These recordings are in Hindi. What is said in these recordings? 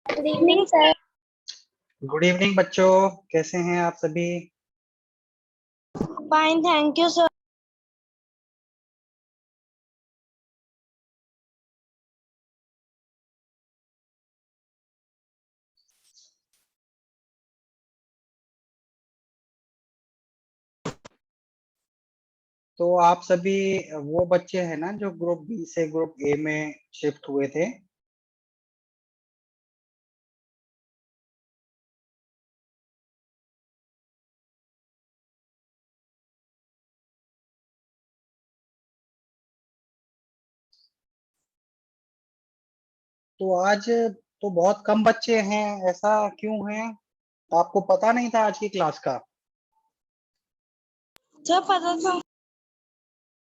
Good evening sir. Good evening बच्चों, कैसे हैं आप सभी। Fine, thank you sir. तो आप सभी वो बच्चे हैं ना जो ग्रुप बी से ग्रुप ए में शिफ्ट हुए थे। तो आज तो बहुत कम बच्चे हैं, ऐसा क्यों है? आपको पता नहीं था आज की क्लास का? सर पता था।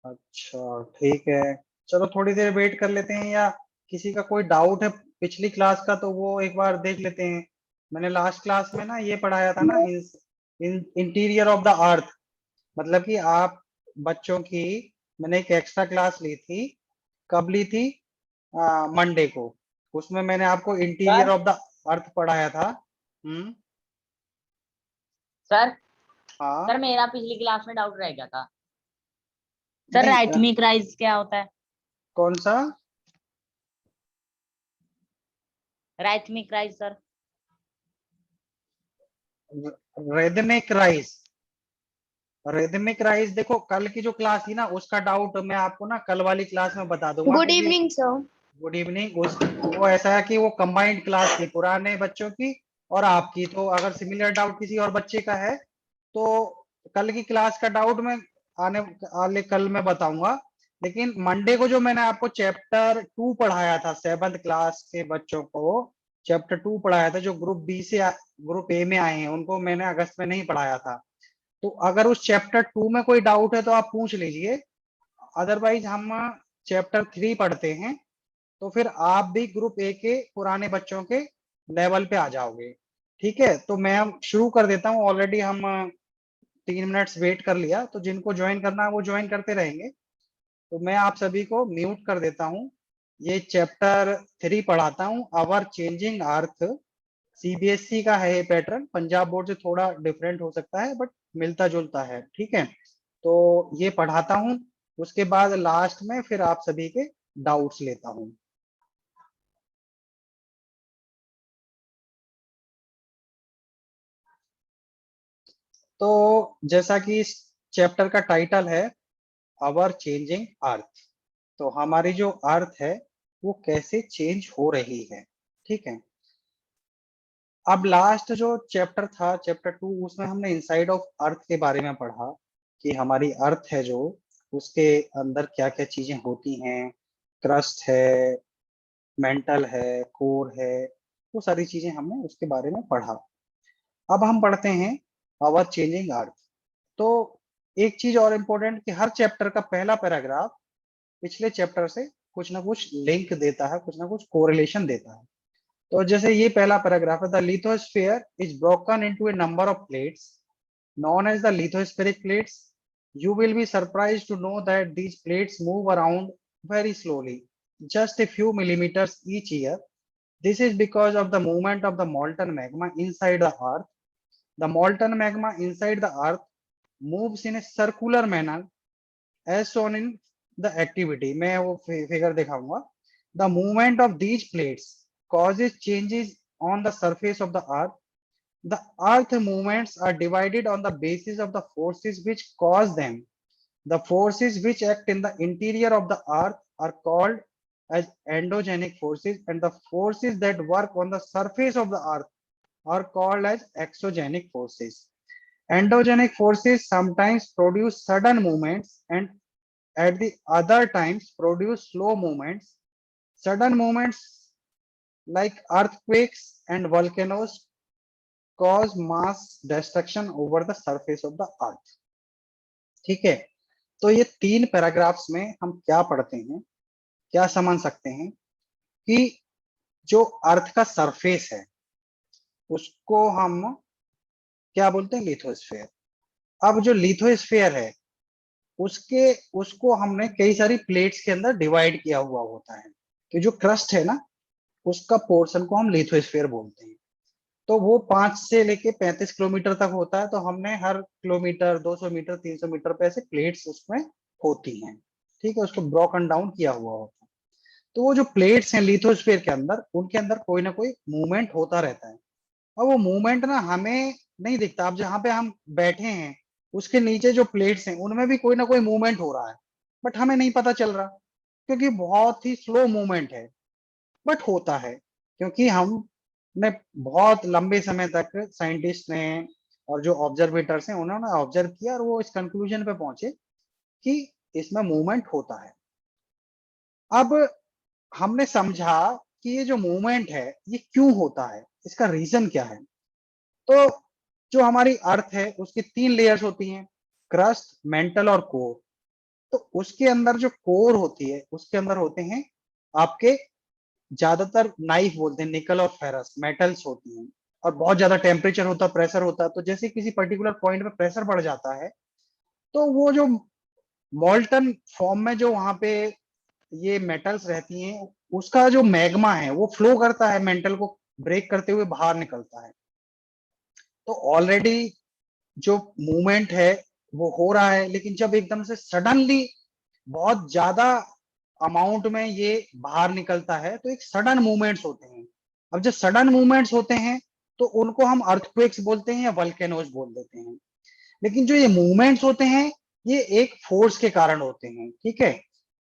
अच्छा ठीक है, चलो थोड़ी देर वेट कर लेते हैं, या किसी का कोई डाउट है पिछली क्लास का तो वो एक बार देख लेते हैं। मैंने लास्ट क्लास में ना ये पढ़ाया था ना, इंटीरियर ऑफ द अर्थ। मतलब कि आप बच्चों की, मैंने एक एक्स्ट्रा क्लास ली थी। कब ली थी? मंडे को। उसमें मैंने आपको interior sir of the earth पढ़ाया था। सर हाँ। सर मेरा पिछली क्लास में डाउट रह गया था। सर नहीं, राइथमिक राइज क्या होता है? कौन सा? राइथमिक राइज सर। रेदमिक राइज। रेदमिक राइज देखो, कल की जो क्लास थी ना उसका डाउट मैं आपको ना कल वाली क्लास में बता दूंगा, गुड क्योंकि इवनिंग सर। Good evening. उस वो ऐसा है कि वो कंबाइंड क्लास थी पुराने बच्चों की और आपकी, तो अगर सिमिलर डाउट किसी और बच्चे का है तो कल की क्लास का डाउट मैं आने वाले कल में बताऊंगा। लेकिन मंडे को जो मैंने आपको चैप्टर 2 पढ़ाया था, 7th क्लास के बच्चों को चैप्टर 2 पढ़ाया था, जो ग्रुप बी से ग्रुप ए में आए हैं उनको मैंने अगस्त में नहीं पढ़ाया था। तो अगर उस चैप्टर 2 में कोई डाउट है तो आप पूछ लीजिए, अदरवाइज हम चैप्टर 3 पढ़ते हैं। तो फिर आप भी ग्रुप ए के पुराने बच्चों के लेवल पे आ जाओगे। ठीक है, तो मैं अब शुरू कर देता हूँ। ऑलरेडी हम 3 मिनट्स वेट कर लिया, तो जिनको ज्वाइन करना है वो ज्वाइन करते रहेंगे। तो मैं आप सभी को म्यूट कर देता हूँ। ये चैप्टर 3 पढ़ाता हूँ, अवर चेंजिंग अर्थ। सीबीएसई का है ये पैटर्न, पंजाब बोर्ड से थोड़ा डिफरेंट हो सकता है बट मिलता जुलता है। ठीक है, तो ये पढ़ाता हूँ, उसके बाद लास्ट में फिर आप सभी के डाउट्स लेता हूँ। तो जैसा कि इस चैप्टर का टाइटल है अवर चेंजिंग अर्थ, तो हमारी जो अर्थ है वो कैसे चेंज हो रही है। ठीक है, अब लास्ट जो चैप्टर था चैप्टर 2, उसमें हमने इनसाइड ऑफ अर्थ के बारे में पढ़ा कि हमारी अर्थ है जो, उसके अंदर क्या क्या चीजें होती हैं। क्रस्ट है, मेंटल है, कोर है, वो सारी चीजें हमने उसके बारे में पढ़ा। अब हम पढ़ते हैं अवर चेंजिंग अर्थ। तो एक चीज और इम्पोर्टेंट कि हर चैप्टर का पहला पैराग्राफ पिछले चैप्टर से कुछ ना कुछ लिंक देता है, कुछ ना कुछ कोरिलेशन देता है। तो जैसे ये पहला पैराग्राफ है, the lithosphere is broken into a number of plates known as the lithospheric plates. You will be surprised to know that these plates move around very slowly, just a few millimeters each year. This is because of the movement of the molten magma inside the earth. The molten magma inside the earth moves in a circular manner as shown in the activity. मैं वो फिगर दिखाऊंगा. The movement of these plates causes changes on the surface of the earth. The earth movements are divided on the basis of the forces which cause them. The forces which act in the interior of the earth are called as endogenic forces, and the forces that work on the surface of the earth are called as exogenic forces. Endogenic forces sometimes produce sudden movements and at the other times produce slow movements. Sudden movements like earthquakes and volcanoes cause mass destruction over the surface of the earth. ठीक है, तो ये 3 पैराग्राफ्स में हम क्या पढ़ते हैं, क्या समझ सकते हैं कि जो अर्थ का सरफेस है उसको हम क्या बोलते हैं, लिथोस्फेयर। अब जो लिथोस्फेयर है उसके उसको हमने कई सारी प्लेट्स के अंदर डिवाइड किया हुआ होता है कि जो क्रस्ट है ना उसका पोर्शन को हम लिथोस्फीयर बोलते हैं। तो वो 5 से लेके 35 किलोमीटर तक होता है। तो हमने हर किलोमीटर, 200 मीटर, 300 मीटर पे ऐसे प्लेट्स उसमें होती हैं, ठीक है, उसको ब्रोकन डाउन किया हुआ होता है। तो वो जो प्लेट्स हैं लिथोस्फीयर के अंदर, उनके अंदर कोई ना कोई मूवमेंट होता रहता है। और वो मूवमेंट ना हमें नहीं दिखता। अब जहाँ पे हम बैठे हैं उसके नीचे जो प्लेट्स हैं उनमें भी कोई ना कोई मूवमेंट हो रहा है, बट हमें नहीं पता चल रहा, क्योंकि बहुत ही स्लो मूवमेंट है, बट होता है। क्योंकि हमने बहुत लंबे समय तक साइंटिस्ट ने और जो ऑब्जर्वेटर्स हैं उन्होंने ऑब्जर्व किया और वो इस कंक्लूजन पे पहुंचे कि इसमें मूवमेंट होता है। अब हमने समझा कि ये जो मूवमेंट है ये क्यों होता है, इसका रीजन क्या है। तो जो हमारी अर्थ है उसकी 3 लेयर्स होती हैं, क्रस्ट, मेंटल और कोर। तो उसके अंदर जो कोर होती है उसके अंदर होते हैं आपके, ज्यादातर नाइफ बोलते हैं, निकल और फेरस मेटल्स होती हैं। और बहुत ज्यादा टेम्परेचर होता है, प्रेशर होता है। तो जैसे किसी पर्टिकुलर पॉइंट पे प्रेशर बढ़ जाता है तो वो जो मॉल्टन फॉर्म में जो वहां पे ये मेटल्स रहती हैं उसका जो मैग्मा है वो फ्लो करता है, मेंटल को ब्रेक करते हुए बाहर निकलता है। तो ऑलरेडी जो मूवमेंट है वो हो रहा है, लेकिन जब एकदम से सडनली बहुत ज्यादा अमाउंट में ये बाहर निकलता है तो एक सडन मूवमेंट्स होते हैं। अब जब सडन मूवमेंट्स होते हैं तो उनको हम अर्थक्वेक्स बोलते हैं या वल्केनोज बोल देते हैं। लेकिन जो ये मूवमेंट्स होते हैं ये एक फोर्स के कारण होते हैं, ठीक है।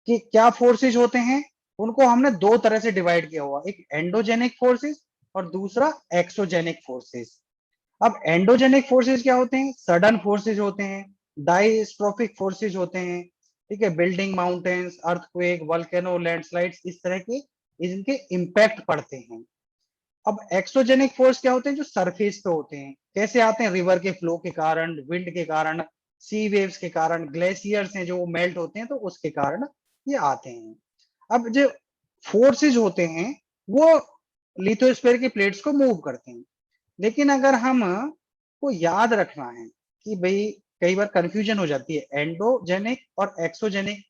कि क्या फोर्सेज होते हैं, उनको हमने दो तरह से डिवाइड किया हुआ, एक एंडोजेनिक फोर्सेस और दूसरा एक्सोजेनिक फोर्सेस। अब एंडोजेनिक फोर्सेस क्या होते हैं, सडन फोर्सेस होते हैं, डायस्ट्रोफिक फोर्सेस होते हैं, ठीक है, building, mountains, earthquake, volcano, landslides, इस तरह के इनके इम्पैक्ट पड़ते हैं। अब एक्सोजेनिक फोर्स क्या होते हैं, जो सरफेस पे होते हैं। कैसे आते हैं, रिवर के फ्लो के कारण, विंड के कारण, सी वेव्स के कारण, ग्लेशियर्स हैं जो मेल्ट होते हैं तो उसके कारण ये आते हैं। अब जो फोर्सेज होते हैं वो लिथोस्फीयर की प्लेट्स को मूव करते हैं। लेकिन अगर हम को याद रखना है कि भाई कई बार कंफ्यूजन हो जाती है एंडोजेनिक और एक्सोजेनिक।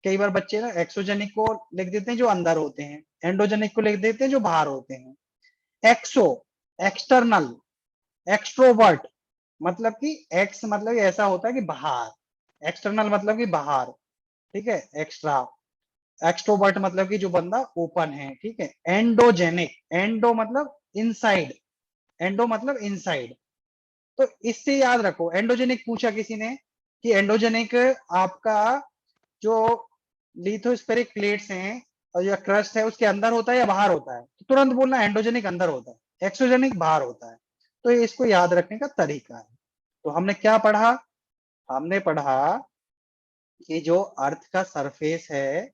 कई बार बच्चे ना एक्सोजेनिक को लिख देते हैं जो अंदर होते हैं, एंडोजेनिक को लिख देते हैं जो बाहर होते हैं। एक्सो, एक्सटर्नल, एक्सट्रोवर्ट, मतलब कि एक्स मतलब ऐसा होता है कि बाहर, एक्सटर्नल मतलब कि बाहर, ठीक है, एक्स्ट्रा, एक्सट्रोवर्ट मतलब कि जो बंदा ओपन है, ठीक है। एंडोजेनिक, एंडो मतलब इनसाइड, एंडो मतलब इनसाइड। तो इससे याद रखो, एंडोजेनिक पूछा किसी ने कि एंडोजेनिक आपका जो लिथोस्फेरिक प्लेट्स हैं और या क्रस्ट है उसके अंदर होता है या बाहर होता है, तो तुरंत बोलना एंडोजेनिक अंदर होता है, एक्सोजेनिक बाहर होता है। तो ये इसको याद रखने का तरीका है। तो हमने क्या पढ़ा, हमने पढ़ा कि जो अर्थ का सरफेस है,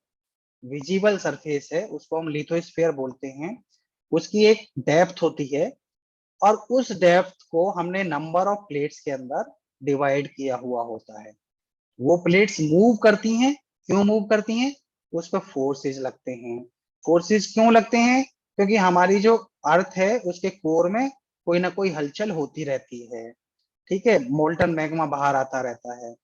विजिबल सरफेस है, उसको हम लिथोस्फीयर बोलते हैं। उसकी एक डेप्थ होती है और उस डेप्थ को हमने नंबर ऑफ प्लेट्स के अंदर डिवाइड किया हुआ होता है। वो प्लेट्स मूव करती हैं, क्यों मूव करती हैं, उस पर फोर्सेज लगते हैं। फोर्सेज क्यों लगते हैं, क्योंकि हमारी जो अर्थ है उसके कोर में कोई ना कोई हलचल होती रहती है, ठीक है, मोल्टन मैग्मा बाहर आता रहता है।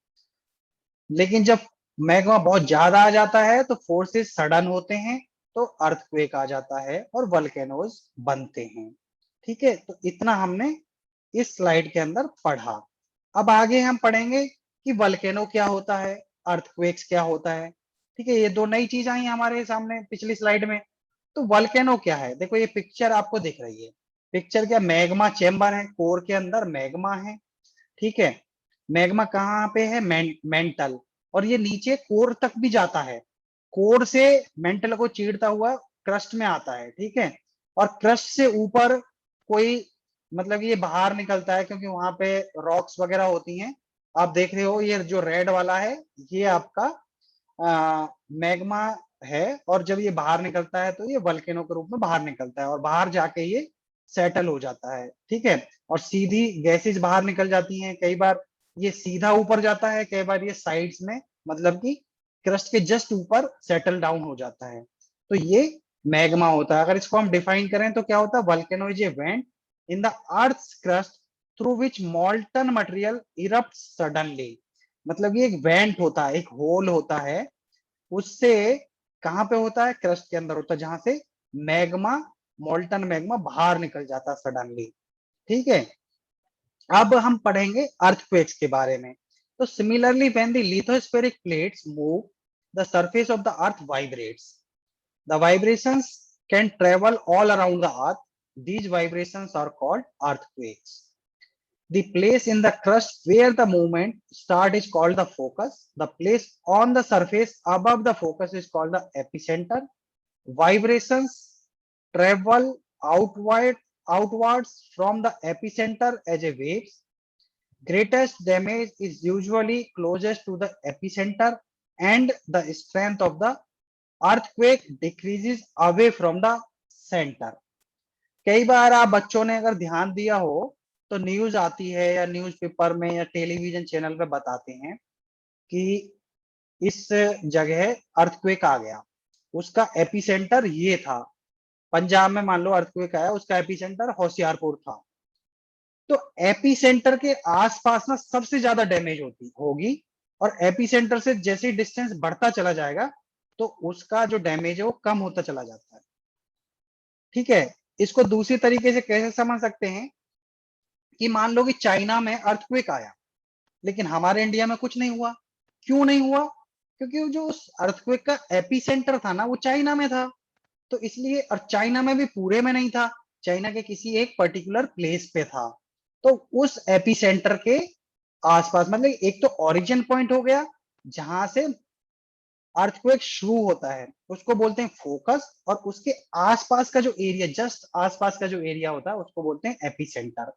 लेकिन जब मैग्मा बहुत ज्यादा आ जाता है तो फोर्सेस सडन होते हैं, तो अर्थक्वेक आ जाता है और वल्केनोज बनते हैं, ठीक है। तो इतना हमने इस स्लाइड के अंदर पढ़ा। अब आगे हम पढ़ेंगे कि वल्केनो क्या होता है, अर्थक्वेक्स क्या होता है, ठीक है। ये दो नई चीज आई हमारे सामने पिछली स्लाइड में। तो वल्केनो क्या है, देखो ये पिक्चर आपको दिख रही है। पिक्चर क्या, मैग्मा चेम्बर है, कोर के अंदर मैग्मा है, ठीक है। मैग्मा कहाँ पे है, मेंटल, और ये नीचे कोर तक भी जाता है। कोर से मेंटल को चीरता हुआ क्रस्ट में आता है, ठीक है। और क्रस्ट से ऊपर कोई, मतलब ये बाहर निकलता है क्योंकि वहां पे रॉक्स वगैरह होती हैं। आप देख रहे हो ये जो रेड वाला है ये आपका मैग्मा है। और जब ये बाहर निकलता है तो ये वल्केनो के रूप में बाहर निकलता है और बाहर जाके ये सेटल हो जाता है, ठीक है। और सीधी गैसेज बाहर निकल जाती हैं। कई बार ये सीधा ऊपर जाता है, कई बार ये साइड्स में, मतलब कि क्रस्ट के जस्ट ऊपर सेटल डाउन हो जाता है। तो ये मैग्मा होता है। अगर इसको हम डिफाइन करें तो क्या होता है, volcano is a went in the earth crust through which मॉल्टन material erupt suddenly. मतलब ये एक वेंट होता है, एक होल होता है, उससे कहां पे होता है, क्रस्ट के अंदर होता है, जहां से मैग्मा, मोल्टन मैग्मा बाहर निकल जाता सडनली। ठीक है, अब हम पढ़ेंगे अर्थक्वेक्स के बारे में। तो similarly when the lithospheric plates move, the surface of the earth vibrates. The vibrations can travel all around the earth. These vibrations are called earthquakes. The place in the crust where the movement start is called the focus. The place on the surface above the focus is called the epicenter. Vibrations travel outwards from the epicenter as a waves. Greatest damage is usually closest to the epicenter, and the strength of the earthquake decreases away from the center. कई बार आप बच्चों ने अगर ध्यान दिया हो तो न्यूज आती है या न्यूज़पेपर में या टेलीविजन चैनल पे बताते हैं कि इस जगह अर्थक्वेक आ गया, उसका एपिसेंटर ये था। पंजाब में मान लो अर्थक्वेक आया, उसका एपिसेंटर होशियारपुर था। तो एपिसेंटर के आसपास ना सबसे ज्यादा डैमेज होगी, और एपिसेंटर से जैसे डिस्टेंस बढ़ता चला जाएगा तो उसका जो डैमेज है वो कम होता चला जाता है। ठीक है, इसको दूसरी तरीके से कैसे समझ सकते हैं कि मान लो कि चाइना में अर्थक्वेक आया लेकिन हमारे इंडिया में कुछ नहीं हुआ। क्यों नहीं हुआ? क्योंकि जो उस अर्थक्वेक का एपिसेंटर था ना वो चाइना में था, तो इसलिए, और चाइना में भी पूरे में नहीं था, चाइना के किसी एक पर्टिकुलर प्लेस पे था। तो उस एपिसेंटर के आसपास, मतलब एक तो ओरिजिन पॉइंट हो गया जहां से अर्थक्वेक शुरू होता है, उसको बोलते हैं फोकस, और उसके आसपास का जो एरिया, जस्ट आसपास का जो एरिया होता है उसको बोलते हैं एपिसेंटर।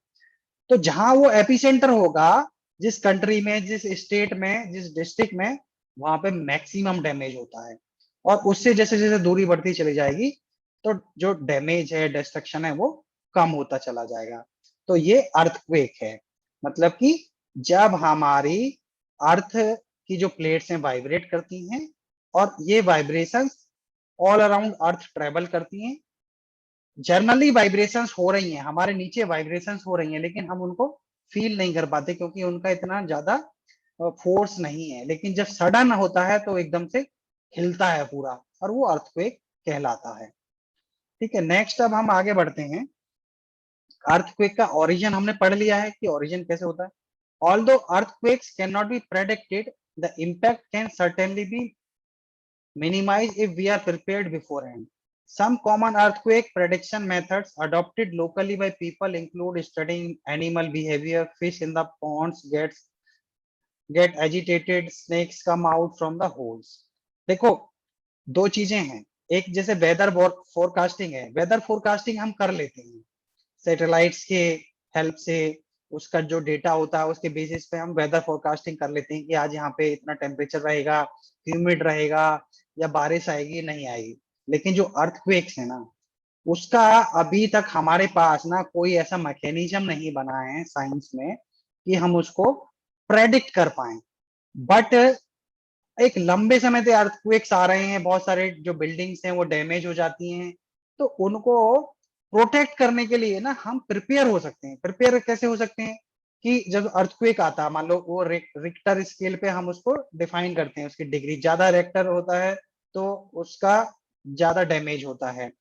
तो जहां वो एपिसेंटर होगा, जिस कंट्री में, जिस स्टेट में, जिस डिस्ट्रिक्ट में, वहां पे मैक्सिमम डैमेज होता है, और उससे जैसे जैसे दूरी बढ़ती चली जाएगी तो जो डैमेज है, डिस्ट्रक्शन है, वो कम होता चला जाएगा। तो ये अर्थक्वेक है, मतलब कि जब हमारी अर्थ की जो प्लेट्स हैं वाइब्रेट करती हैं और ये वाइब्रेशंस ऑल अराउंड अर्थ ट्रेवल करती हैं। जर्नली वाइब्रेशंस हो रही हैं, हमारे नीचे वाइब्रेशंस हो रही हैं, लेकिन हम उनको फील नहीं कर पाते क्योंकि उनका इतना ज्यादा फोर्स नहीं है। लेकिन जब सडन होता है तो एकदम से हिलता है पूरा, और वो अर्थक्वेक कहलाता है। ठीक है, नेक्स्ट अब हम आगे बढ़ते हैं। अर्थक्वेक का ओरिजिन हमने पढ़ लिया है कि ओरिजिन कैसे होता है। Although earthquakes can not be predicted, the impact can certainly B minimized if we are prepared beforehand. Some common earthquake prediction methods adopted locally by people include studying animal behavior. Fish in the ponds get agitated, snakes come out from the holes. देखो, दो चीजें हैं। एक जैसे वेदर फोरकास्टिंग है, वेदर फोरकास्टिंग हम कर लेते हैं सैटेलाइट्स के हेल्प से। उसका जो डेटा होता है उसके बेसिस पे हम वेदर फोरकास्टिंग कर लेते हैं कि आज यहाँ पे इतना टेम्परेचर रहेगा, ह्यूमिड रहेगा, या बारिश आएगी नहीं आएगी। लेकिन जो अर्थक्वेक्स है ना, उसका अभी तक हमारे पास ना कोई ऐसा मैकेनिज्म नहीं बना है साइंस में कि हम उसको प्रेडिक्ट कर पाए। बट एक लंबे समय से अर्थक्वेक्स आ रहे हैं, बहुत सारे जो बिल्डिंग्स हैं वो डैमेज हो जाती हैं, तो उनको प्रोटेक्ट करने के लिए ना हम प्रिपेयर हो सकते हैं। प्रिपेयर कैसे हो सकते हैं कि जब अर्थक्वेक आता है, मान लो वो रिक्टर स्केल पे हम उसको डिफाइन करते हैं, उसकी डिग्री, ज्यादा रिक्टर होता है तो उसका ज्यादा डैमेज होता है।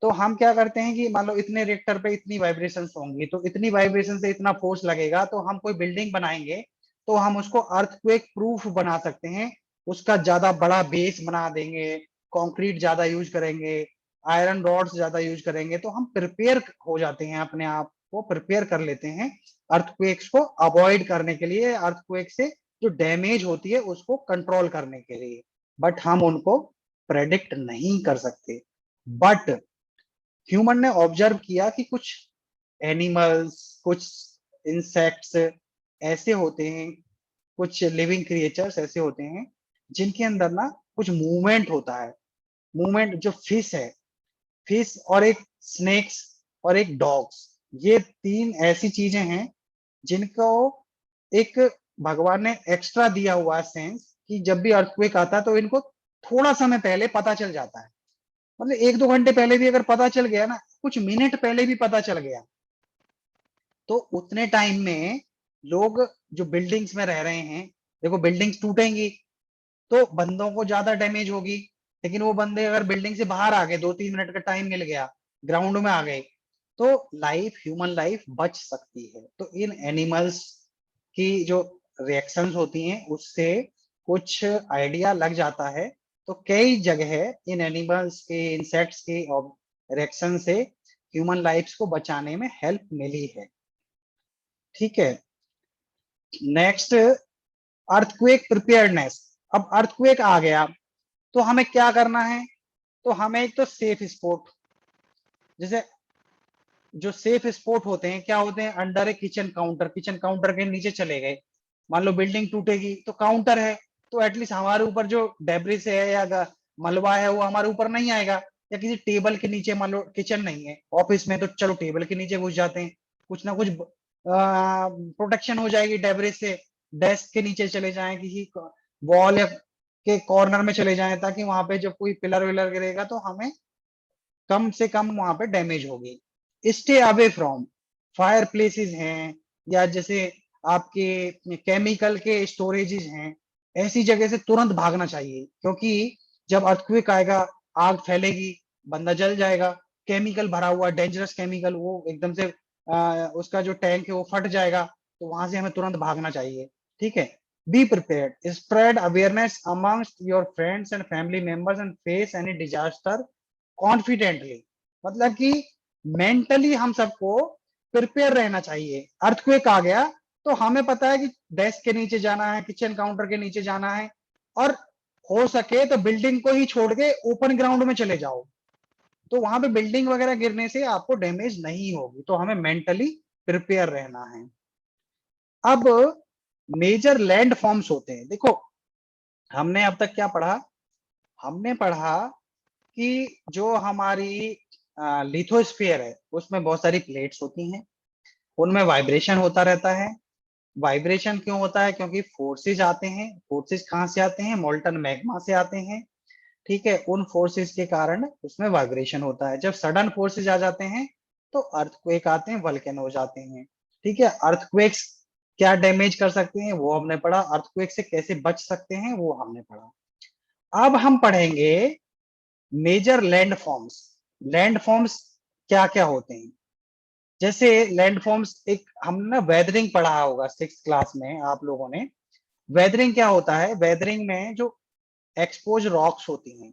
तो हम क्या करते हैं कि मान लो इतने रिक्टर पे इतनी वाइब्रेशंस होंगी, तो इतनी वाइब्रेशन से इतना फोर्स लगेगा, तो हम कोई बिल्डिंग बनाएंगे तो हम उसको अर्थक्वेक प्रूफ बना सकते हैं। उसका ज्यादा बड़ा बेस बना देंगे, कंक्रीट ज्यादा यूज करेंगे, आयरन रॉड्स ज्यादा यूज करेंगे, तो हम प्रिपेयर हो जाते हैं, अपने आप को प्रिपेयर कर लेते हैं अर्थक्वेक्स को अवॉइड करने के लिए, अर्थक्वेक से जो डैमेज होती है उसको कंट्रोल करने के लिए। बट हम उनको प्रेडिक्ट नहीं कर सकते। बट ह्यूमन ने ऑब्जर्व किया कि कुछ एनिमल्स, कुछ इंसेक्ट्स ऐसे होते हैं, कुछ लिविंग क्रिएचर्स ऐसे होते हैं जिनके अंदर ना कुछ मूवमेंट होता है। मूवमेंट, जो फिश है, फिश और एक स्नेक्स और एक डॉग्स, ये तीन ऐसी चीजें हैं जिनको एक भगवान ने एक्स्ट्रा दिया हुआ है सेंस कि जब भी अर्थक्वेक आता है तो इनको थोड़ा समय पहले पता चल जाता है। मतलब 1-2 घंटे पहले भी अगर पता चल गया ना, कुछ मिनट पहले भी पता चल गया, तो उतने टाइम में लोग जो बिल्डिंग्स में रह रहे हैं, देखो बिल्डिंग्स टूटेंगी तो बंदों को ज्यादा डैमेज होगी, लेकिन वो बंदे अगर बिल्डिंग से बाहर आ गए, 2-3 मिनट का टाइम मिल गया, ग्राउंड में आ गए, तो लाइफ, ह्यूमन लाइफ बच सकती है। तो इन एनिमल्स की जो रिएक्शंस होती हैं उससे कुछ आइडिया लग जाता है। तो कई जगह इन एनिमल्स के, इंसेक्ट्स के रिएक्शन से ह्यूमन लाइफ्स को बचाने में हेल्प मिली है। ठीक है, नेक्स्ट, अर्थक्वेक प्रिपेयर्डनेस। अब अर्थक्वेक आ गया तो हमें क्या करना है? तो हमें एक तो सेफ स्पॉट, जैसे जो सेफ स्पॉट होते हैं क्या होते हैं, अंडर ए किचन काउंटर, किचन काउंटर के नीचे चले गए, मान लो बिल्डिंग टूटेगी तो काउंटर है, तो एटलीस्ट हमारे ऊपर जो डेब्रिस है या मलबा है वो हमारे ऊपर नहीं आएगा। या किसी टेबल के नीचे, मान लो किचन नहीं है ऑफिस में, तो चलो टेबल के नीचे घुस जाते हैं, कुछ ना कुछ प्रोटेक्शन हो जाएगी डेब्रिस से। डेस्क के नीचे चले जाएं, किसी वॉल या के कॉर्नर में चले जाएं, ताकि वहां पे जब कोई पिलर विलर गिरेगा तो हमें कम से कम वहां पे डैमेज होगी। Stay away from fire places हैं, या जैसे आपके केमिकल के स्टोरेजेस हैं, ऐसी जगह से तुरंत भागना चाहिए, क्योंकि जब अर्थक्वेक आएगा आग फैलेगी, बंदा जल जाएगा। केमिकल भरा हुआ डेंजरस केमिकल, वो एकदम से उसका जो टैंक है वो फट जाएगा, तो वहां से हमें तुरंत भागना चाहिए। ठीक है, be prepared, spread awareness amongst your friends and family members and face any disaster confidently. मतलब कि मेंटली हम सबको प्रिपेयर रहना चाहिए। अर्थक्वेक आ गया तो हमें पता है कि डेस्क के नीचे जाना है, किचन काउंटर के नीचे जाना है, और हो सके तो बिल्डिंग को ही छोड़ के ओपन ग्राउंड में चले जाओ, तो वहां पे बिल्डिंग वगैरह गिरने से आपको डैमेज नहीं होगी। तो हमें मेंटली प्रिपेयर रहना है। अब मेजर लैंड फॉर्म्स होते हैं, देखो हमने अब तक क्या पढ़ा? हमने पढ़ा कि जो हमारी लिथोस्फीयर है उसमें बहुत सारी प्लेट्स होती हैं, उनमें वाइब्रेशन होता रहता है। वाइब्रेशन क्यों होता है? क्योंकि फोर्सेज आते हैं। फोर्सेज कहाँ से आते हैं? मोल्टन मैग्मा से आते हैं। ठीक है, उन फोर्सेज के कारण उसमें वाइब्रेशन होता है। जब सडन फोर्सेज आ जाते हैं तो अर्थक्वेक आते हैं, वल्केनो हो जाते हैं। ठीक है, अर्थक्वेक्स क्या डैमेज कर सकते हैं वो हमने पढ़ा, अर्थक्वेक से कैसे बच सकते हैं वो हमने पढ़ा। अब हम पढ़ेंगे major land forms. Land forms क्या क्या होते हैं? जैसे लैंड फॉर्म्स, एक हमने ना वेदरिंग पढ़ा होगा 6th क्लास में आप लोगों ने। वेदरिंग क्या होता है? वेदरिंग में जो एक्सपोज रॉक्स होती हैं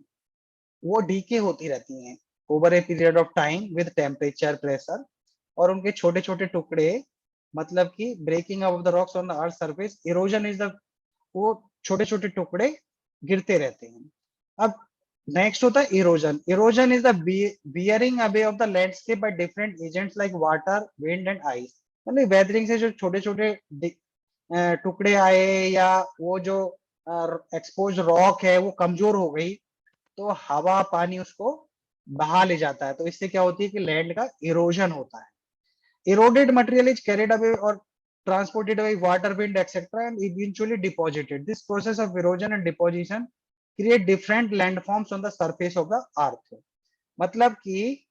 वो डीके होती रहती हैं over a period of time with temperature, pressure, और उनके छोटे छोटे टुकड़े, मतलब कि breaking of the rocks on the earth surface, erosion is the, वो छोटे छोटे टुकड़े गिरते रहते हैं। अब नेक्स्ट होता है erosion. Erosion is the bearing away of the landscape by different agents like water, wind and ice. मतलब वेदरिंग से जो छोटे छोटे टुकड़े आए, या वो जो एक्सपोज रॉक है वो कमजोर हो गई, तो हवा पानी उसको बहा ले जाता है। तो इससे क्या होती है कि लैंड का इरोजन होता है। Eroded material is carried away और transported by water, wind, etc., and eventually deposited. This process of erosion and deposition create different landforms on the surface of the earth. मतलब कि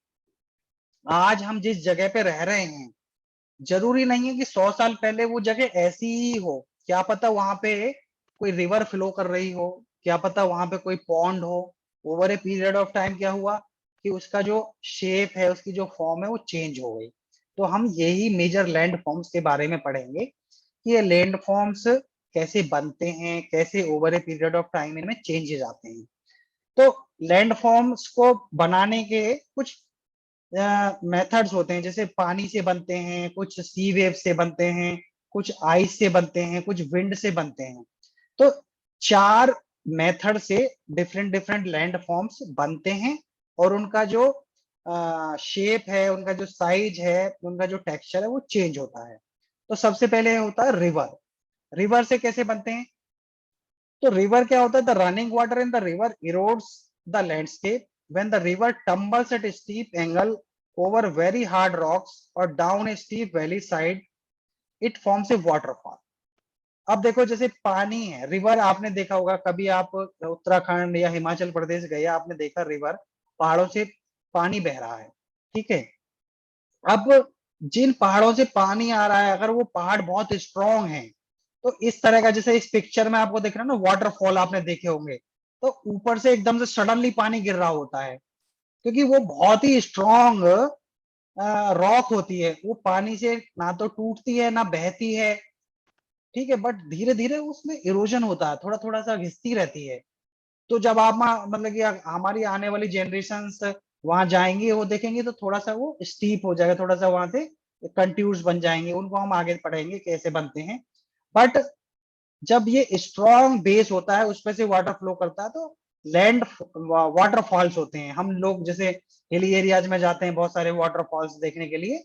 आज हम जिस जगह पे रह रहे हैं, जरूरी नहीं है कि 100 साल पहले वो जगह ऐसी ही हो। क्या पता वहां पे कोई रिवर फ्लो कर रही हो, क्या पता वहां पे कोई पॉन्ड हो। Over a period of time क्या हुआ कि उसका जो शेप है, उसकी जो फॉर्म है वो चेंज हो गई। तो हम यही मेजर लैंड फॉर्म्स के बारे में पढ़ेंगे कि ये लैंड फॉर्म्स कैसे बनते हैं, कैसे over a period of time इनमें चेंजेस आते हैं। तो लैंड फॉर्म्स को बनाने के कुछ मेथड्स होते हैं, जैसे पानी से बनते हैं, कुछ सी वेव से बनते हैं, कुछ आइस से बनते हैं, कुछ विंड से बनते हैं। तो 4 मेथड से डिफरेंट डिफरेंट लैंड फॉर्म्स बनते हैं, और उनका जो शेप है, उनका जो साइज है, उनका जो टेक्सचर है वो चेंज होता है। तो सबसे पहले होता है रिवर। रिवर से कैसे बनते हैं? तो रिवर क्या होता है? The running water in the river erodes the landscape when the river tumbles at steep angle over very hard rocks और down a steep valley side, it forms a waterfall. अब देखो जैसे पानी है, रिवर आपने देखा होगा, कभी आप उत्तराखंड या हिमाचल प्रदेश गए, आपने देखा रिवर पहाड़ों से पानी बह रहा है। ठीक है, अब जिन पहाड़ों से पानी आ रहा है, अगर वो पहाड़ बहुत स्ट्रॉन्ग है, तो इस तरह का, जैसे इस पिक्चर में आपको दिख रहा है ना, वाटरफॉल आपने देखे होंगे, तो ऊपर से एकदम से सडनली पानी गिर रहा होता है, क्योंकि वो बहुत ही स्ट्रॉन्ग रॉक होती है, वो पानी से ना तो टूटती है ना बहती है, ठीक है, बट धीरे धीरे उसमें इरोजन होता है, थोड़ा थोड़ा सा घिसती रहती है। तो जब आप मतलब कि हमारी आने वाली जनरेशन वहां जाएंगे, वो देखेंगे तो थोड़ा सा वो स्टीप हो जाएगा, थोड़ा सा वहां से कंट्यूर्स बन जाएंगे, उनको हम आगे पढ़ेंगे कैसे बनते हैं। बट जब ये स्ट्रॉन्ग बेस होता है, उसमें से वाटर फ्लो करता है, तो लैंड वाटरफॉल्स होते हैं। हम लोग जैसे हिली एरियाज में जाते हैं बहुत सारे वाटरफॉल्स देखने के लिए,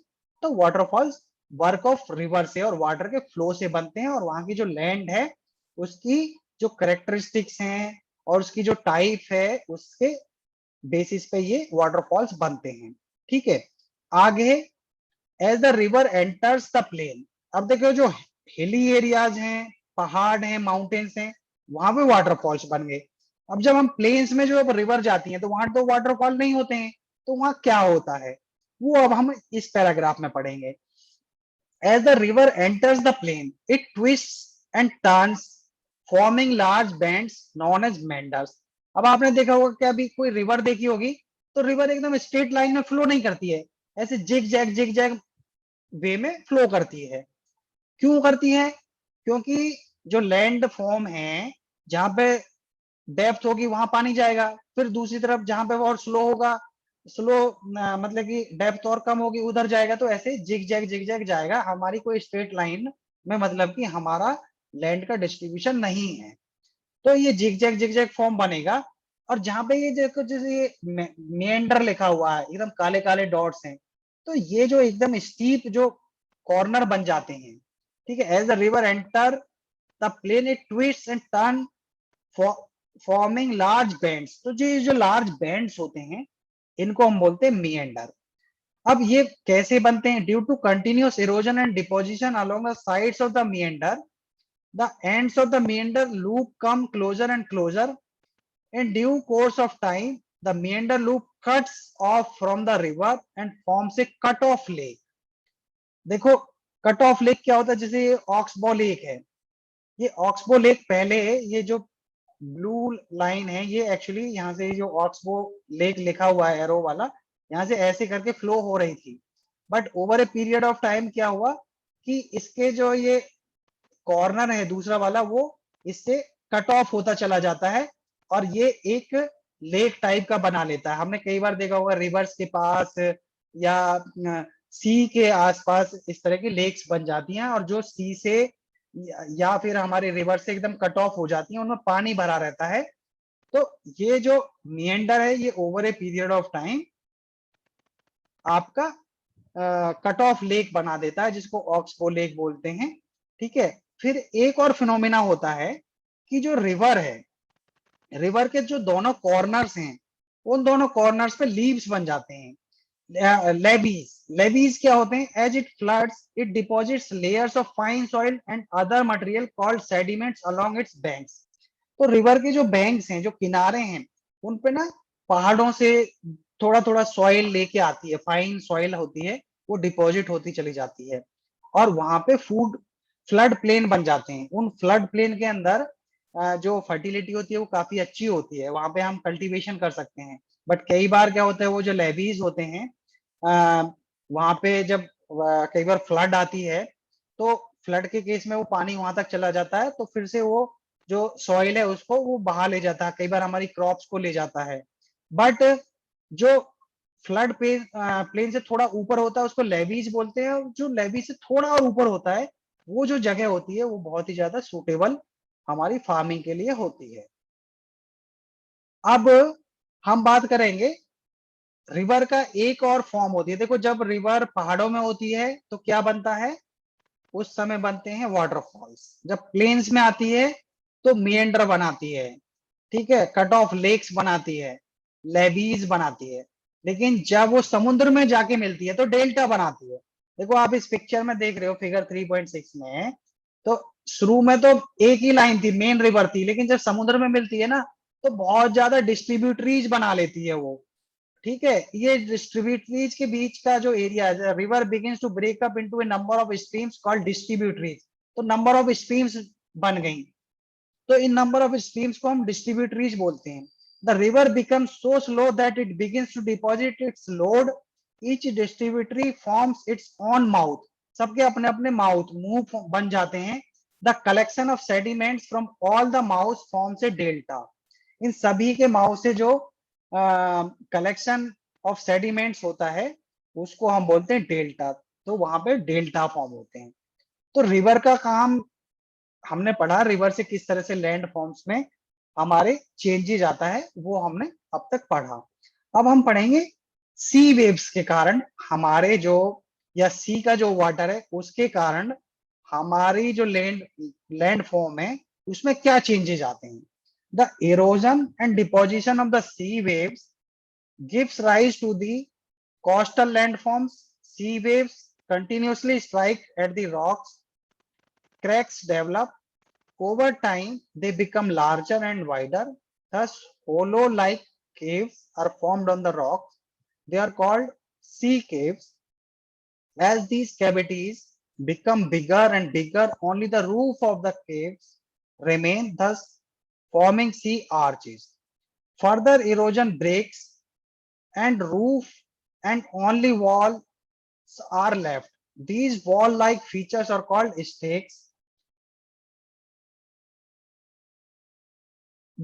तो वाटरफॉल्स वर्क ऑफ रिवर से और वाटर के फ्लो से बनते हैं, और वहां की जो लैंड है उसकी जो करेक्टरिस्टिक्स हैं और उसकी जो टाइप है, उसके बेसिस पे ये वाटरफॉल्स बनते हैं। ठीक है, आगे, as the river enters the plain, अब देखो जो हिली एरियाज हैं, पहाड़ हैं, माउंटेन्स हैं, वहां पे वाटरफॉल्स बन गए। अब जब हम प्लेन्स में जो रिवर जाती हैं तो वहां तो वाटरफॉल नहीं होते हैं, तो वहां क्या होता है वो अब हम इस पैराग्राफ में पढ़ेंगे। As the river enters the plain it twists and turns forming large bends known as meanders. अब आपने देखा होगा कि अभी कोई रिवर देखी होगी, तो रिवर एकदम स्ट्रेट लाइन में फ्लो नहीं करती है, ऐसे जिग जैग वे में फ्लो करती है। क्यों करती है? क्योंकि जो लैंड फॉर्म है, जहां पे डेप्थ होगी वहां पानी जाएगा, फिर दूसरी तरफ जहां पे वो और स्लो होगा, स्लो मतलब कि डेप्थ और कम होगी, उधर जाएगा, तो ऐसे जिग जैग जाएगा। हमारी कोई स्ट्रेट लाइन में मतलब कि हमारा लैंड का डिस्ट्रीब्यूशन नहीं है, तो ये जिग जैग फॉर्म बनेगा। और जहां पे ये देखो जैसे ये मेंडर लिखा हुआ है, एकदम काले काले डॉट्स हैं, तो ये जो एकदम स्टीप जो कॉर्नर बन जाते हैं, ठीक है, as the river enter the plain it twists and turn forming large bends. तो जो लार्ज बैंड्स होते हैं, इनको हम बोलते हैं मिएंडर। अब ये कैसे बनते हैं? Due to continuous erosion and deposition along the sides of the meander, the ends of the meander loop come closer and closer. In due course of time, the meander loop cuts off from the river and forms a cut off lake. देखो, कट ऑफ लेक क्या होता है? जैसे ये ऑक्सबो लेक है, ये ऑक्सबो लेक पहले, ये जो ब्लू लाइन है, ये एक्चुअली यहाँ से जो ऑक्सबो लेक लिखा हुआ है एरो वाला, यहाँ से ऐसे करके फ्लो हो रही थी। But over a period of time क्या हुआ कि इसके जो ये कॉर्नर है दूसरा वाला, वो इससे कट ऑफ होता चला जाता है, और ये एक लेक टाइप का बना लेता है। हमने कई बार देखा होगा रिवर्स के पास या सी के आसपास इस तरह की लेक्स बन जाती हैं, और जो सी से या फिर हमारे रिवर से एकदम कट ऑफ हो जाती हैं, उनमें पानी भरा रहता है। तो ये जो मिएंडर है, ये over a period of time आपका कट ऑफ लेक बना देता है, जिसको ऑक्सबो लेक बोलते हैं। ठीक है, फिर एक और फिनोमिना होता है कि जो रिवर है, रिवर के जो दोनों कॉर्नर्स हैं, उन दोनों कॉर्नर्स पे लीव्स बन जाते हैं, लेबीज। लेबीज क्या होते हैं? As it floods it deposits layers of fine soil and other material called sediments along its banks. तो रिवर के जो बैंक्स हैं, जो किनारे हैं, उन पे ना पहाड़ों से थोड़ा थोड़ा सॉइल लेके आती है, फाइन सॉइल होती है, वो डिपॉजिट होती चली जाती है, और वहां पे फूड फ्लड प्लेन बन जाते हैं। उन फ्लड प्लेन के अंदर जो फर्टिलिटी होती है वो काफी अच्छी होती है, वहां पे हम कल्टीवेशन कर सकते हैं। बट कई बार क्या होता है, वो जो लेवीज होते हैं, वहां पे जब कई बार फ्लड आती है, तो फ्लड के केस में वो पानी वहां तक चला जाता है, तो फिर से वो जो सॉइल है उसको वो बहा ले जाता है, कई बार हमारी क्रॉप्स को ले जाता है। बट जो फ्लड प्लेन से थोड़ा ऊपर होता है उसको लेवीज बोलते हैं, और जो लेवीज से थोड़ा और ऊपर होता है, वो जो जगह होती है वो बहुत ही ज्यादा सूटेबल हमारी फार्मिंग के लिए होती है। अब हम बात करेंगे रिवर का एक और फॉर्म होती है। देखो, जब रिवर पहाड़ों में होती है तो क्या बनता है? उस समय बनते हैं वाटरफॉल्स। जब प्लेन्स में आती है तो मिएंडर बनाती है, ठीक है, कट ऑफ लेक्स बनाती है, लेवीज बनाती है। लेकिन जब वो समुद्र में जाके मिलती है तो डेल्टा बनाती है। देखो, आप इस पिक्चर में देख रहे हो फिगर 3.6 में, तो शुरू में तो एक ही लाइन थी, मेन रिवर थी, लेकिन जब समुद्र में मिलती है ना, तो बहुत ज्यादा डिस्ट्रीब्यूटरीज बना लेती है वो। ठीक है, ये डिस्ट्रीब्यूटरीज के बीच का जो एरिया है, river begins to break up into a number of streams called distributaries. तो नंबर ऑफ स्ट्रीम्स बन गई, तो इन नंबर ऑफ स्ट्रीम्स को हम डिस्ट्रीब्यूटरीज बोलते हैं। The river becomes so slow that it begins to deposit its load, each distributary forms its own mouth, सबके अपने अपने माउथ मुंह बन जाते हैं। The collection of sediments from all the mouth forms a delta, इन सभी के माउथ से जो कलेक्शन ऑफ सेडिमेंट्स होता है उसको हम बोलते हैं डेल्टा, तो वहां पे डेल्टा फॉर्म होते हैं। तो रिवर का काम हमने पढ़ा, रिवर से किस तरह से लैंड फॉर्म्स में हमारे चेंजेज आता है वो हमने अब तक पढ़ा। अब हम पढ़ेंगे सी वेव्स के कारण हमारे जो, या सी का जो वाटर है उसके कारण हमारी जो लैंड फॉर्म है उसमें क्या चेंजेस आते हैं। The erosion and deposition of the sea waves gives rise to the coastal landforms. Sea waves continuously strike at the rocks, cracks develop. Over time, they become larger and wider. Thus, hollow-like caves are formed on the rocks. They are called sea caves. As these cavities become bigger and bigger, only the roof of the caves remain, thus forming sea arches. Further erosion breaks and roof and only walls are left. These wall-like features are called stakes.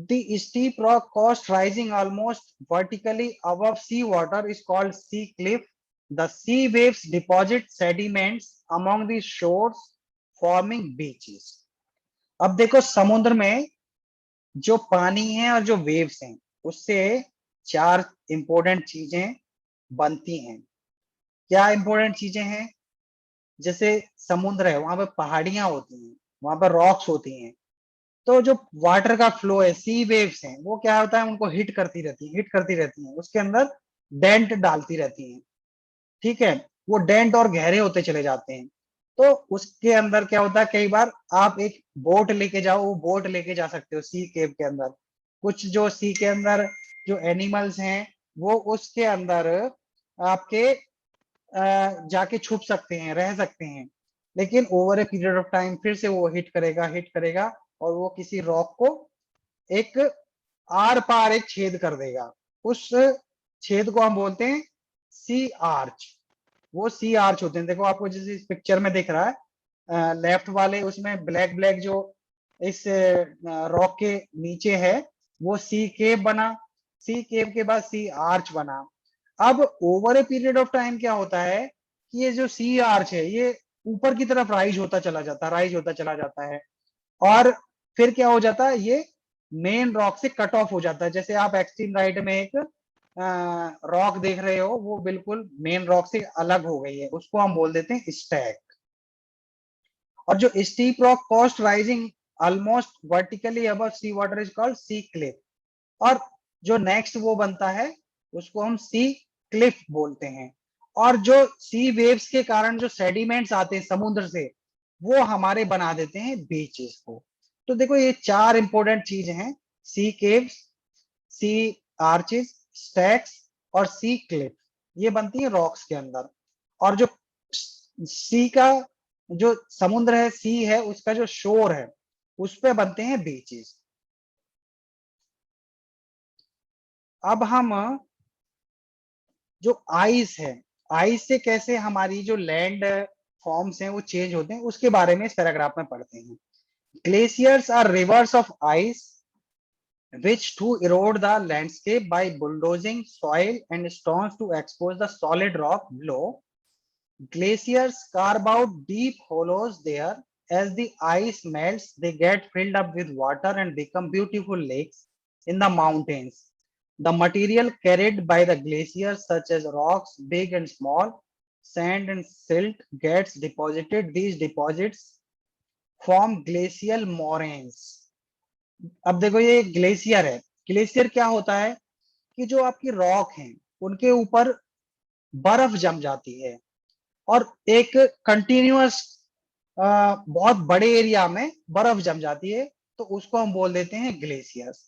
The steep rock coast rising almost vertically above seawater is called sea cliff. The sea waves deposit sediments among the shores, forming beaches. अब देखो समुद्र में जो पानी है और जो वेव्स हैं उससे चार इंपॉर्टेंट चीजें बनती हैं। क्या इंपॉर्टेंट चीजें हैं? जैसे समुद्र है वहां पे पहाड़ियां होती हैं, वहां पर रॉक्स होती हैं, तो जो वाटर का फ्लो है, सी वेव्स हैं, वो क्या होता है उनको हिट करती रहती है, हिट करती रहती है, उसके अंदर डेंट डालती रहती हैं। ठीक है, वो डेंट और गहरे होते चले जाते हैं। तो उसके अंदर क्या होता है, कई बार आप एक बोट लेके जाओ, वो बोट लेके जा सकते हो सी केव के अंदर। कुछ जो सी के अंदर जो एनिमल्स हैं वो उसके अंदर आपके जाके छुप सकते हैं, रह सकते हैं, लेकिन over a period of time फिर से वो हिट करेगा, हिट करेगा, और वो किसी रॉक को एक आर पार एक छेद कर देगा। उस छेद को हम बोलते हैं सी आर्च। वो सी आर्च होते हैं, देखो आपको जैसे इस पिक्चर में दिख रहा है लेफ्ट वाले उसमें ब्लैक ब्लैक जो इस रॉक के नीचे है वो सी केव बना, सी केव के बाद सी आर्च बना। अब over a period of time क्या होता है कि ये जो सी आर्च है ये ऊपर की तरफ राइज होता चला जाता है, राइज होता चला जाता है, और फिर क्या हो जाता है, ये मेन रॉक से कट ऑफ हो जाता है। जैसे आप एक्सट्रीम राइट में एक रॉक देख रहे हो, वो बिल्कुल मेन रॉक से अलग हो गई है, उसको हम बोल देते हैं स्टैक। और जो steep rock coast rising almost vertically above sea water is called sea cliff. और जो नेक्स्ट वो बनता है उसको हम सी क्लिफ बोलते हैं। और जो सी वेव्स के कारण जो सेडिमेंट्स आते हैं समुद्र से वो हमारे बना देते हैं बीचेस को। तो देखो ये चार इंपॉर्टेंट चीज हैं, सी केव्स, सी आर्चेस, स्टैक्स और सी क्लिफ, ये बनती है रॉक्स के अंदर। और जो सी का जो समुद्र है, सी है, उसका जो शोर है उस पे बनते हैं बीचेस। अब हम जो आइस है, आइस से कैसे हमारी जो लैंड फॉर्म्स हैं वो चेंज होते हैं उसके बारे में इस पैराग्राफ में पढ़ते हैं। Glaciers are rivers of ice which to erode the landscape by bulldozing soil and stones to expose the solid rock below. Glaciers carve out deep hollows there. As the ice melts, they get filled up with water and become beautiful lakes in the mountains. The material carried by the glaciers, such as rocks, big and small, sand and silt, gets deposited. These deposits form glacial moraines. अब देखो ये ग्लेशियर है, ग्लेशियर क्या होता है कि जो आपकी रॉक हैं उनके ऊपर बर्फ जम जाती है और एक कंटिन्यूअस बहुत बड़े एरिया में बर्फ जम जाती है, तो उसको हम बोल देते हैं ग्लेशियर्स।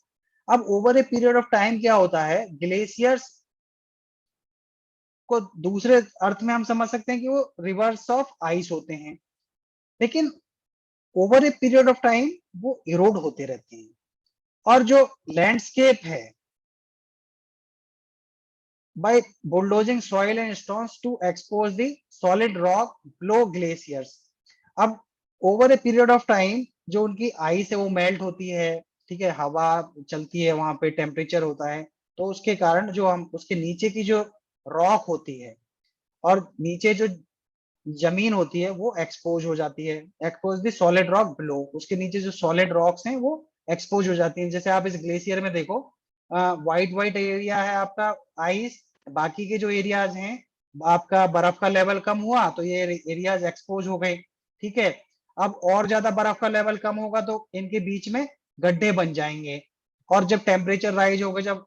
अब over a period of time क्या होता है, ग्लेशियर्स को दूसरे अर्थ में हम समझ सकते हैं कि वो रिवर्स ऑफ आइस होते हैं, लेकिन over a period of time वो इरोड होते रहते हैं। और जो लैंडस्केप है, by bulldozing soil and stones to expose the solid rock below glaciers। अब over a period of time जो उनकी आइस है वो मेल्ट होती है, ठीक है, हवा चलती है, वहां पे टेम्परेचर होता है, तो उसके कारण जो हम उसके नीचे की जो रॉक होती है और नीचे जो जमीन होती है वो एक्सपोज हो जाती है। Expose the solid rock below, उसके नीचे जो सॉलिड रॉक्स हैं वो एक्सपोज हो जाती हैं। जैसे आप इस ग्लेशियर में देखो, व्हाइट व्हाइट एरिया है आपका आइस, बाकी के जो एरियाज हैं आपका बर्फ का लेवल कम हुआ तो ये एरियाज एक्सपोज हो गए, ठीक है। अब और ज्यादा बर्फ का लेवल कम होगा तो इनके बीच में गड्ढे बन जाएंगे, और जब टेम्परेचर राइज होगा, जब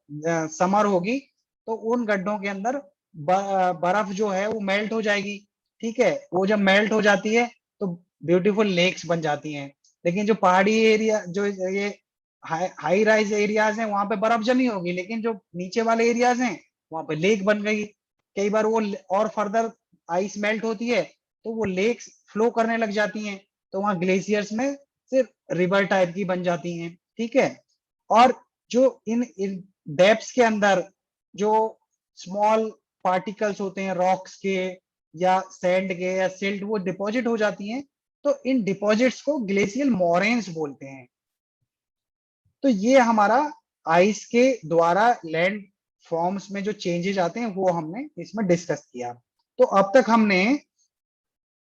समर होगी, तो उन गड्ढों के अंदर बर्फ जो है वो मेल्ट हो जाएगी, ठीक है। वो जब मेल्ट हो जाती है तो ब्यूटीफुल लेक्स बन जाती हैं। लेकिन जो पहाड़ी एरिया, जो ये हाई राइज एरियाज हैं, वहां पे बर्फ जमी होगी, लेकिन जो नीचे वाले एरियाज हैं वहां पे लेक बन गई। कई बार वो और फर्दर आइस मेल्ट होती है तो वो लेक्स फ्लो करने लग जाती हैं, तो वहां ग्लेशियर्स में सिर्फ रिवर टाइप की बन जाती हैं, ठीक है। और जो इन डेप्थ्स के अंदर जो स्मॉल पार्टिकल्स होते हैं रॉक्स के या सैंड के या सिल्ट, वो डिपॉजिट हो जाती हैं, तो इन डिपॉजिट्स को ग्लेशियल मोरेन्स बोलते हैं। तो ये हमारा आइस के द्वारा लैंड फॉर्म्स में जो चेंजेस आते हैं वो हमने इसमें डिस्कस किया। तो अब तक हमने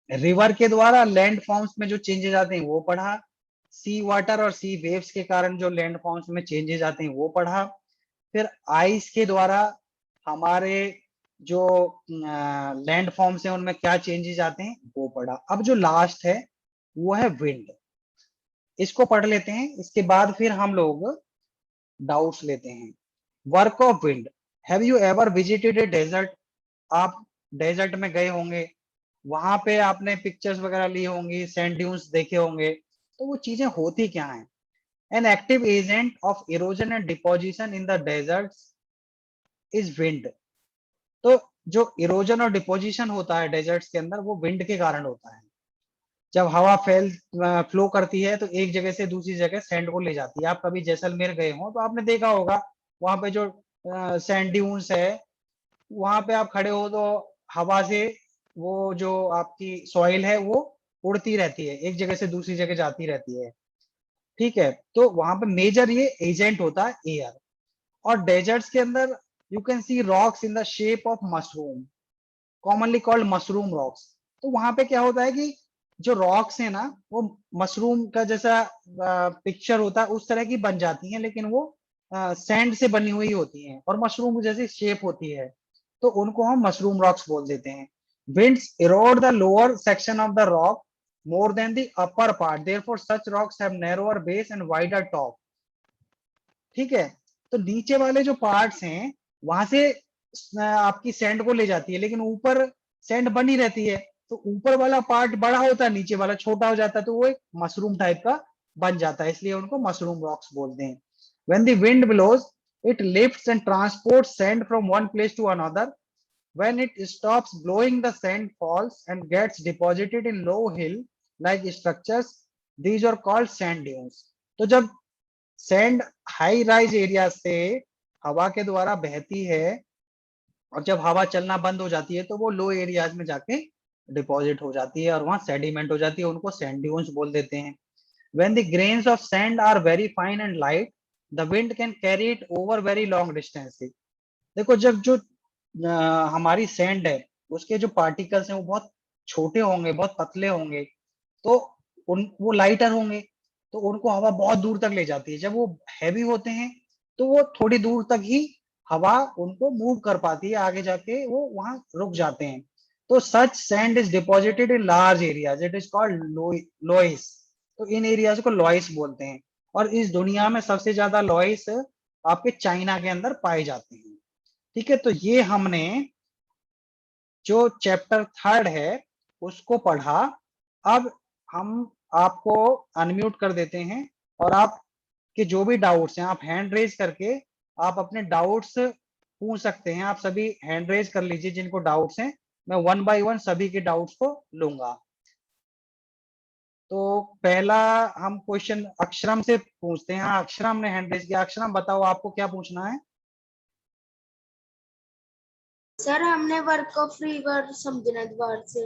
रिवर के द्वारा लैंड फॉर्म्स में जो चेंजेस आते हैं वो पढ़ा, सी वाटर और सी वेव्स के कारण जो लैंड फॉर्म्स में चेंजेस आते हैं वो पढ़ा, फिर आइस के द्वारा हमारे जो लैंड फॉर्म्स हैं उनमें क्या चेंजेस आते हैं वो पढ़ा। अब जो लास्ट है वो है विंड, इसको पढ़ लेते हैं, इसके बाद फिर हम लोग डाउट्स लेते हैं। Work of wind, have you ever visited a desert? आप डेजर्ट में गए होंगे, वहां पे आपने पिक्चर्स वगैरह ली होंगी, सैंड ड्यून्स देखे होंगे, तो वो चीजें होती क्या हैं? An active agent of erosion and deposition in the deserts is wind. तो जो इरोजन और डिपोजिशन होता है डेजर्ट्स के अंदर वो विंड के कारण होता है। जब हवा फ्लो करती है तो एक जगह से दूसरी जगह सैंड को ले जाती है। आप कभी जैसलमेर गए हो तो आपने देखा होगा, वहां पे जो सैंड ड्यून्स है, वहां पे आप खड़े हो तो हवा से वो जो आपकी सॉइल है वो उड़ती रहती है, एक जगह से दूसरी जगह जाती रहती है, ठीक है। तो वहां पे मेजर ये एजेंट होता है एयर। और डेजर्ट्स के अंदर you can see rocks in the shape of mushroom, commonly called mushroom rocks. तो वहां पे क्या होता है कि जो रॉक्स है ना वो मशरूम का जैसा पिक्चर होता है उस तरह की बन जाती हैं, लेकिन वो सैंड से बनी हुई होती हैं और मशरूम जैसी शेप होती है, तो उनको हम मशरूम रॉक्स बोल देते हैं। winds erode the lower section of the rock more than the upper part, therefore such rocks have narrower base and wider top। ठीक है, तो नीचे वाले जो पार्ट्स हैं वहां से आपकी सैंड को ले जाती है, लेकिन ऊपर सैंड बनी रहती है, तो ऊपर वाला पार्ट बड़ा होता है, नीचे वाला छोटा हो जाता है, तो वो एक मशरूम टाइप का बन जाता है, इसलिए उनको मशरूम रॉक्स बोलते हैं। when the wind blows it lifts and transports sand from one place to another। when it stops blowing the sand falls and gets deposited in low hill like structures, these are called sand dunes। तो जब सैंड हाई राइज एरिया से हवा के द्वारा बहती है और जब हवा चलना बंद हो जाती है तो वो लो एरियाज में जाके डिपॉजिट हो जाती है और वहां सेडिमेंट हो जाती है, उनको सैंड ड्यून्स बोल देते हैं। when the grains of sand are very fine and light the wind can carry it over very long distances। देखो जब जो हमारी सैंड है उसके जो पार्टिकल्स हैं वो बहुत छोटे होंगे, बहुत पतले होंगे, तो वो लाइटर होंगे, तो उनको हवा बहुत दूर तक ले जाती है। जब वो हैवी होते हैं तो वो थोड़ी दूर तक ही हवा उनको मूव कर पाती है, आगे जाके वो वहां रुक जाते हैं। तो such sand is deposited in large areas, it is called loess. तो इन एरियाज को लॉइस बोलते हैं, और इस दुनिया में सबसे ज्यादा लॉइस आपके चाइना के अंदर पाए जाते हैं, ठीक है। तो ये हमने जो चैप्टर थर्ड है उसको पढ़ा। अब हम आपको अनम्यूट कर देते हैं, और आपके जो भी डाउट्स हैं आप हैंड रेज करके आप अपने डाउट्स पूछ सकते हैं। आप सभी हैंड रेज कर लीजिए जिनको डाउट्स हैं, मैं वन बाय वन सभी के डाउट्स को लूंगा। तो पहला हम क्वेश्चन अक्षरम से पूछते हैं। हाँ, अक्षरम ने हैंड रेज किया। अक्षरम बताओ आपको क्या पूछना है? सर हमने वर्क ऑफ रिवर समझना है दोबारा से।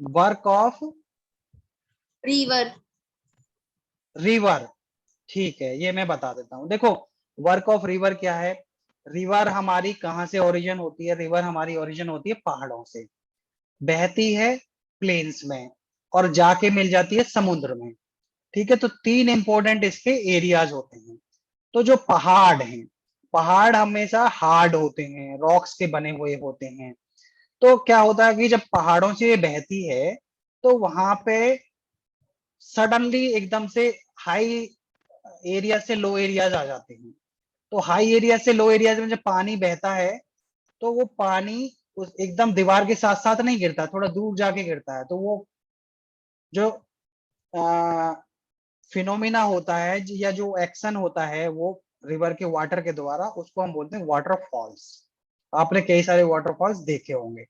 Work of river. रिवर, ठीक है, ये मैं बता देता हूँ। देखो, वर्क ऑफ रिवर क्या है? रिवर हमारी कहाँ से ओरिजिन होती है? रिवर हमारी ओरिजिन होती है पहाड़ों से, बहती है प्लेन्स में और जाके मिल जाती है समुद्र में। ठीक है, तो तीन इंपॉर्टेंट इसके एरियाज होते हैं। तो जो पहाड़ हैं, पहाड़ हमेशा हार्ड होते हैं, रॉक्स के बने हुए होते हैं। तो क्या होता है कि जब पहाड़ों से ये बहती है तो वहां पे सडनली एकदम से हाई एरिया से लो एरियाज आ जाते हैं। तो हाई एरिया से लो एरियाज में जब पानी बहता है तो वो पानी उस एकदम दीवार के साथ साथ नहीं गिरता, थोड़ा दूर जाके गिरता है। तो वो जो फिनोमिना होता है या जो एक्शन होता है वो रिवर के वाटर के द्वारा, उसको हम बोलते हैं वाटरफॉल्स। आपने कई सारे वाटरफॉल्स देखे होंगे।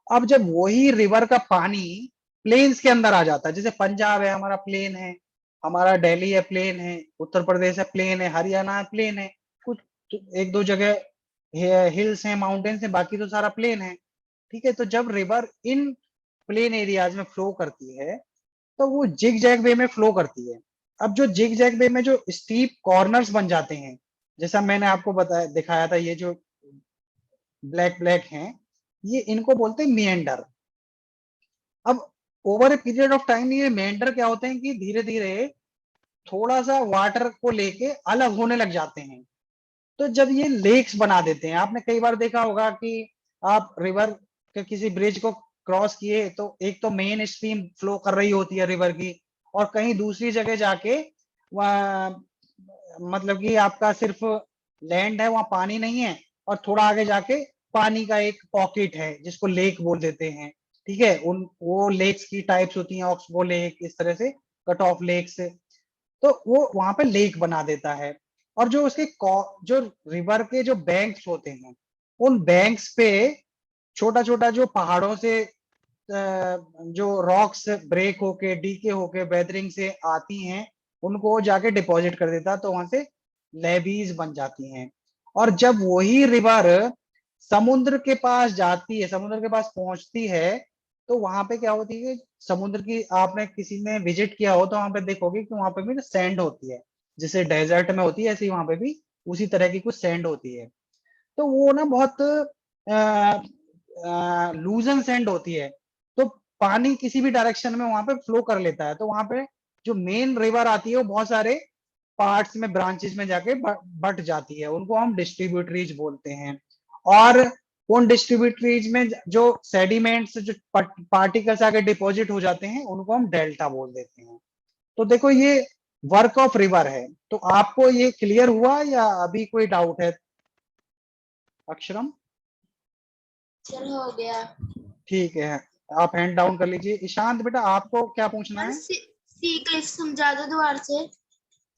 अब जब वही रिवर का पानी प्लेन्स के अंदर आ जाता है, जैसे पंजाब है हमारा प्लेन है, हमारा दिल्ली है प्लेन है, उत्तर प्रदेश है प्लेन है, हरियाणा है प्लेन है, कुछ एक दो जगह हिल्स हैं, माउंटेन्स हैं, बाकी तो सारा प्लेन है। ठीक है, तो जब रिवर इन प्लेन एरियाज में फ्लो करती है तो वो जिग जैग वे में फ्लो करती है। अब जो जिग जैग वे में जो स्टीप कॉर्नर्स बन जाते हैं, जैसा मैंने आपको बताया दिखाया था, ये जो ब्लैक ब्लैक हैं, ये इनको बोलते हैं मिएंडर। अब over a period of time ये मेंढर क्या होते हैं कि धीरे धीरे थोड़ा सा वाटर को लेके अलग होने लग जाते हैं। तो जब ये लेक्स बना देते हैं, आपने कई बार देखा होगा कि आप रिवर के किसी ब्रिज को क्रॉस किए तो एक तो मेन स्ट्रीम फ्लो कर रही होती है रिवर की, और कहीं दूसरी जगह जाके वहाँ मतलब कि आपका सिर्फ लैंड है, वहां पानी नहीं है, और थोड़ा आगे जाके पानी का एक पॉकेट है जिसको लेक बोल देते हैं। ठीक है, उन वो लेक्स की टाइप्स होती हैं, ऑक्सबो लेक, इस तरह से कट ऑफ लेक्स। तो वो वहां पे लेक बना देता है। और जो उसके जो रिवर के जो बैंक्स होते हैं, उन बैंक्स पे छोटा छोटा जो पहाड़ों से जो रॉक्स ब्रेक होके डीके होके वेदरिंग से आती हैं, उनको जाके डिपॉजिट कर देता है, तो वहां से लेवीज बन जाती हैं। और जब वही रिवर समुद्र के पास जाती है, समुद्र के पास पहुंचती है, तो वहां पे क्या होती है, समुद्र की आपने किसी ने विजिट किया हो तो वहां पे देखोगे कि वहां पे भी सैंड होती है, जैसे डेजर्ट में होती है ऐसे ही वहां पे भी उसी तरह की कुछ सैंड होती है। तो वो ना बहुत लूजन सैंड होती है, तो पानी किसी भी डायरेक्शन में वहां पे फ्लो कर लेता है। तो वहां पे जो मेन रिवर आती है वो बहुत सारे पार्ट्स में, ब्रांचेस में जाके बट जाती है, उनको हम डिस्ट्रीब्यूटरीज बोलते हैं। और उन डिस्ट्रीब्यूटरीज में जो सेडिमेंट्स, जो पार्टिकल्स आके डिपॉजिट हो जाते हैं, उनको हम डेल्टा बोल देते हैं। तो देखो, ये वर्क ऑफ रिवर है। तो आपको ये क्लियर हुआ या अभी कोई डाउट है अक्षरम? चल हो गया। ठीक है, आप हैंड डाउन कर लीजिए। ईशांत बेटा, आपको क्या पूछना सर है? सी क्लिफ समझा दो दोबारा से।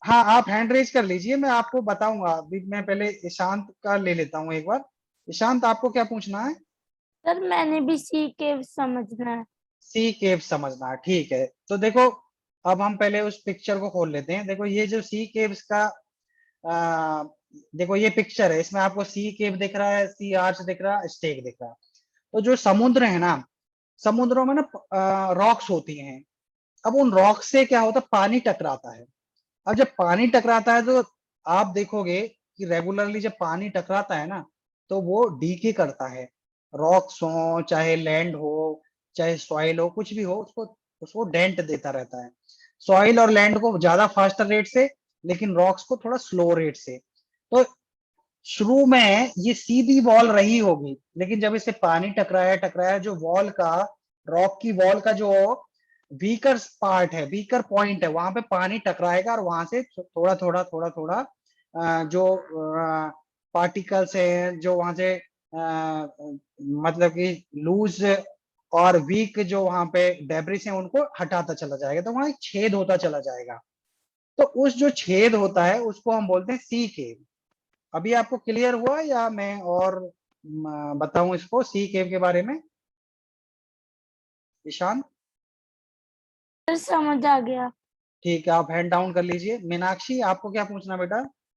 हाँ, आप हैंड रेज कर लीजिए, मैं आपको बताऊंगा। अभी मैं पहले ईशांत का ले लेता हूँ एक बार। ईशांत, आपको क्या पूछना है? सर मैंने भी सी के समझना है। सी केव समझना है, ठीक है। तो देखो, अब हम पहले उस पिक्चर को खोल लेते हैं। देखो, ये जो सी केव्स का आ, देखो ये पिक्चर है, इसमें आपको सी केव दिख रहा है, सी आर्च दिख रहा है, स्टेक दिख रहा है। तो जो समुद्र है ना, समुद्रों में ना रॉक्स होती हैं। अब उन रॉक्स से क्या होता है, पानी टकराता है। अब जब पानी टकराता है तो आप देखोगे कि रेगुलरली जब पानी टकराता है ना, तो वो डीके करता है। रॉक्स हो चाहे लैंड हो चाहे सॉइल हो, कुछ भी हो, उसको उसको डेंट देता रहता है। सॉइल और लैंड को ज्यादा फास्टर रेट से, लेकिन रॉक्स को थोड़ा स्लो रेट से। तो शुरू में ये सीधी वॉल रही होगी, लेकिन जब इससे पानी टकराया टकराया, जो वॉल का, रॉक की वॉल का जो वीकर पार्ट है, वीकर पॉइंट है, वहां पे पानी टकराएगा और वहां से थोड़ा थोड़ा थोड़ा थोड़ा जो पार्टिकल्स है जो वहां से मतलब कि लूज और वीक जो वहां पे डेब्रिस है, उनको हटाता चला जाएगा, तो वहां एक छेद होता चला जाएगा। तो उस जो छेद होता है उसको हम बोलते हैं सी केव। अभी आपको क्लियर हुआ या मैं और बताऊं इसको सी केव के बारे में ईशान? सर समझ आ गया। ठीक है, आप हैंड डाउन कर लीजिए। मीनाक्षी, आपको क्या पूछना बेटा?